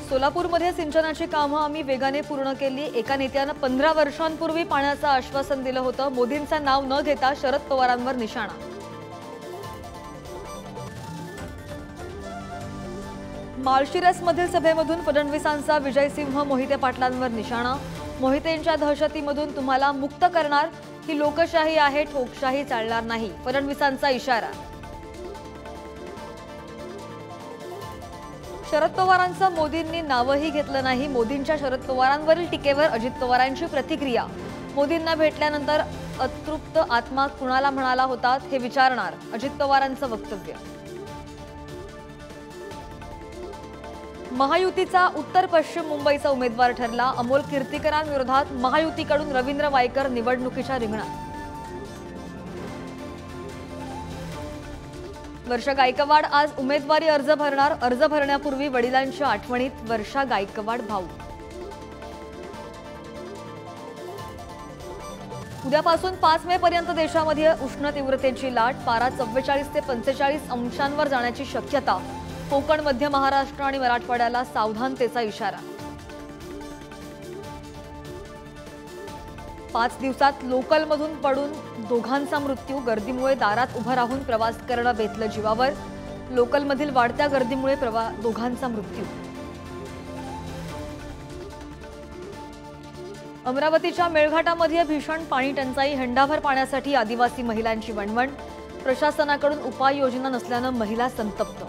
सोलापूरमध्ये सिंचनाची कामं आम्ही वेगाने पूर्ण केली। एका नेत्यानं 15 वर्षांपूर्वी पाण्याचं आश्वासन दिलं होतं। मोदींचं नाव न घेता शरद पवारांवर निशाणा। माळशिरसमधील सभेमधून फडणवीसांचा विजयसिंह मोहिते पाटलांवर निशाणा। मोहितेंच्या दहशतीमधून तुम्हाला मुक्त करणार, ही लोकशाही आहे, ठोकशाही चालणार नाही, फडणवीसांचा इशारा। शरद पवारांचं मोदींनी नावही घेतलं नाही। मोदींच्या शरद पवारांवरील टीकेवर अजित पवारांची प्रतिक्रिया। मोदींना भेटल्यानंतर अतृप्त आत्मा कुणाला म्हणाला होता हे विचारणार, अजित पवारांचं वक्तव्य। महायुतीचा उत्तर पश्चिम मुंबईचा उमेदवार ठरला। अमोल कीर्तिकरांविरोधात महायुतीकडून रवींद्र वायकर निवडणुकीच्या रिंगणात। वर्षा गायकवाड आज उमेदवारी अर्ज भरणार। अर्ज भरण्यापूर्वी वडिलांच्या आठवणीत वर्षा गायकवाड भाऊ। उद्यापासून 5 मे पर्यंत देशामध्ये उष्ण तीव्रतेची लाट। पारा 44 ते 45 अंशांवर जाण्याची शक्यता। कोकण, मध्य महाराष्ट्र आणि मराठवाड्याला सावधानतेचा इशारा। 5 दिवसात लोकलमधून पडून दोघांचा मृत्यू। गर्दीमुळे दारात उभं राहून प्रवास करणं बेतलं जीवावर। लोकलमधील वाढत्या गर्दीमुळे दोघांचा मृत्यू। अमरावतीच्या मेळघाटामध्ये भीषण पाणी टंचाई। हंडाभर पाण्यासाठी आदिवासी महिलांची वणवण। प्रशासनाकडून उपाययोजना नसल्यानं महिला संतप्त।